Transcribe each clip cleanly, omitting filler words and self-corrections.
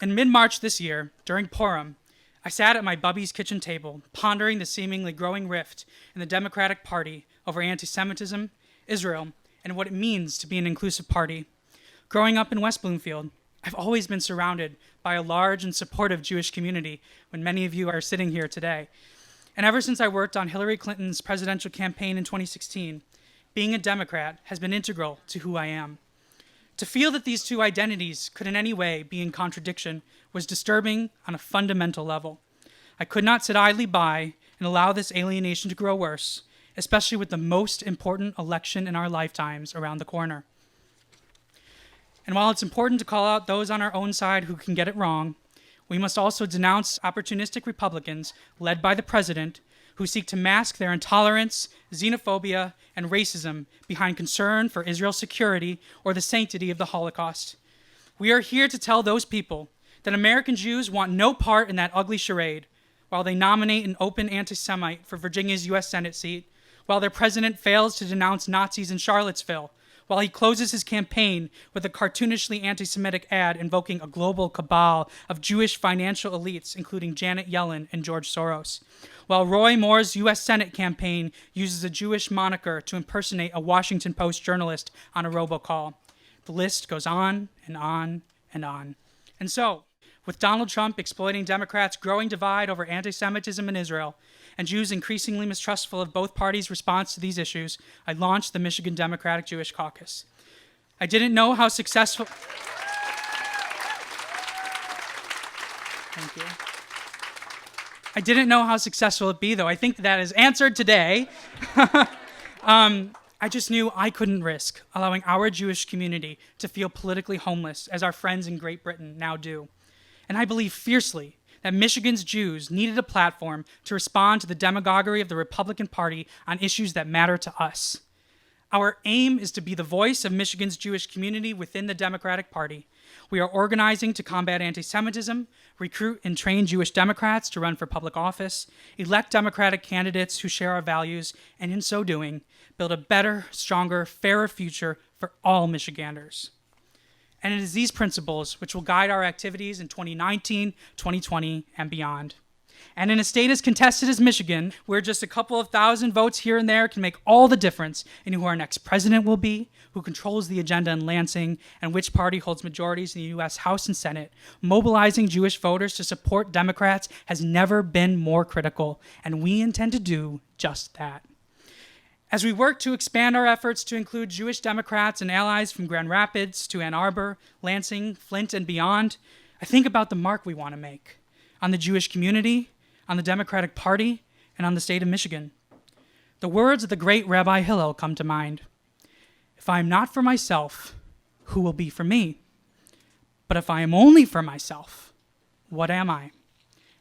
In mid-March this year, during Purim, I sat at my bubby's kitchen table, pondering the seemingly growing rift in the Democratic Party over anti-Semitism, Israel, and what it means to be an inclusive party. Growing up in West Bloomfield, I've always been surrounded by a large and supportive Jewish community when many of you are sitting here today. And ever since I worked on Hillary Clinton's presidential campaign in 2016, being a Democrat has been integral to who I am. To feel that these two identities could in any way be in contradiction was disturbing on a fundamental level. I could not sit idly by and allow this alienation to grow worse, especially with the most important election in our lifetimes around the corner. And while it's important to call out those on our own side who can get it wrong, we must also denounce opportunistic Republicans led by the president who seek to mask their intolerance, xenophobia, and racism behind concern for Israel's security or the sanctity of the Holocaust. We are here to tell those people that American Jews want no part in that ugly charade while they nominate an open anti-Semite for Virginia's U.S. Senate seat, while their president fails to denounce Nazis in Charlottesville, while he closes his campaign with a cartoonishly anti-Semitic ad invoking a global cabal of Jewish financial elites, including Janet Yellen and George Soros, while Roy Moore's U.S. Senate campaign uses a Jewish moniker to impersonate a Washington Post journalist on a robocall. The list goes on and on and on. And so, with Donald Trump exploiting Democrats' growing divide over anti-Semitism in Israel, and Jews increasingly mistrustful of both parties' response to these issues, I launched the Michigan Democratic Jewish Caucus. I didn't know how successful... Thank you. I didn't know how successful it'd be, though. I think that is answered today. I just knew I couldn't risk allowing our Jewish community to feel politically homeless, as our friends in Great Britain now do. And I believe fiercely that Michigan's Jews needed a platform to respond to the demagoguery of the Republican Party on issues that matter to us. Our aim is to be the voice of Michigan's Jewish community within the Democratic Party. We are organizing to combat anti-Semitism, recruit and train Jewish Democrats to run for public office, elect Democratic candidates who share our values, and in so doing, build a better, stronger, fairer future for all Michiganders. And it is these principles which will guide our activities in 2019, 2020, and beyond. And in a state as contested as Michigan, where just a couple of thousand votes here and there can make all the difference in who our next president will be, who controls the agenda in Lansing, and which party holds majorities in the U.S. House and Senate, mobilizing Jewish voters to support Democrats has never been more critical, and we intend to do just that. As we work to expand our efforts to include Jewish Democrats and allies from Grand Rapids to Ann Arbor, Lansing, Flint, and beyond, I think about the mark we want to make on the Jewish community, on the Democratic Party, and on the state of Michigan. The words of the great Rabbi Hillel come to mind. If I am not for myself, who will be for me? But if I am only for myself, what am I?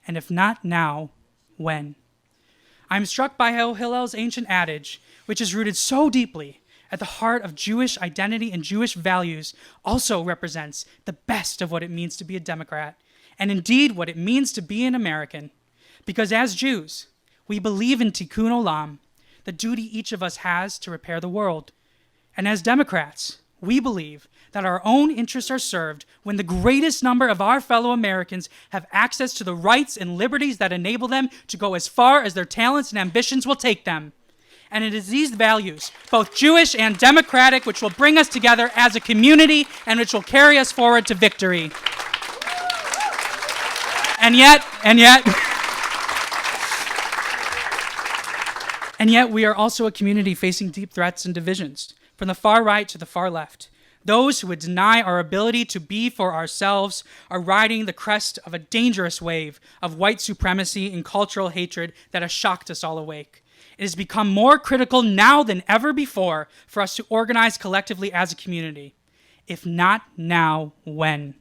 And if not now, when? I am struck by how Hillel's ancient adage, which is rooted so deeply at the heart of Jewish identity and Jewish values, also represents the best of what it means to be a Democrat, and indeed what it means to be an American. Because as Jews, we believe in tikkun olam, the duty each of us has to repair the world. And as Democrats, we believe that our own interests are served when the greatest number of our fellow Americans have access to the rights and liberties that enable them to go as far as their talents and ambitions will take them. And it is these values, both Jewish and Democratic, which will bring us together as a community and which will carry us forward to victory. And yet, we are also a community facing deep threats and divisions, from the far right to the far left. Those who would deny our ability to be for ourselves are riding the crest of a dangerous wave of white supremacy and cultural hatred that has shocked us all awake. It has become more critical now than ever before for us to organize collectively as a community. If not now, when?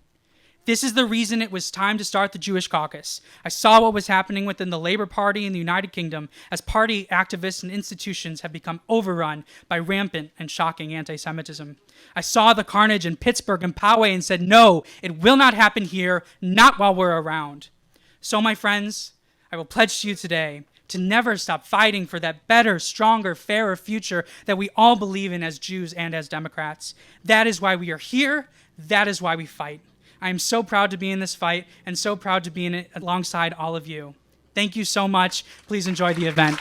This is the reason it was time to start the Jewish Caucus. I saw what was happening within the Labour Party in the United Kingdom as party activists and institutions have become overrun by rampant and shocking anti-Semitism. I saw the carnage in Pittsburgh and Poway and said, no, it will not happen here, not while we're around. So, my friends, I will pledge to you today to never stop fighting for that better, stronger, fairer future that we all believe in as Jews and as Democrats. That is why we are here. That is why we fight. I am so proud to be in this fight and so proud to be in it alongside all of you. Thank you so much. Please enjoy the event.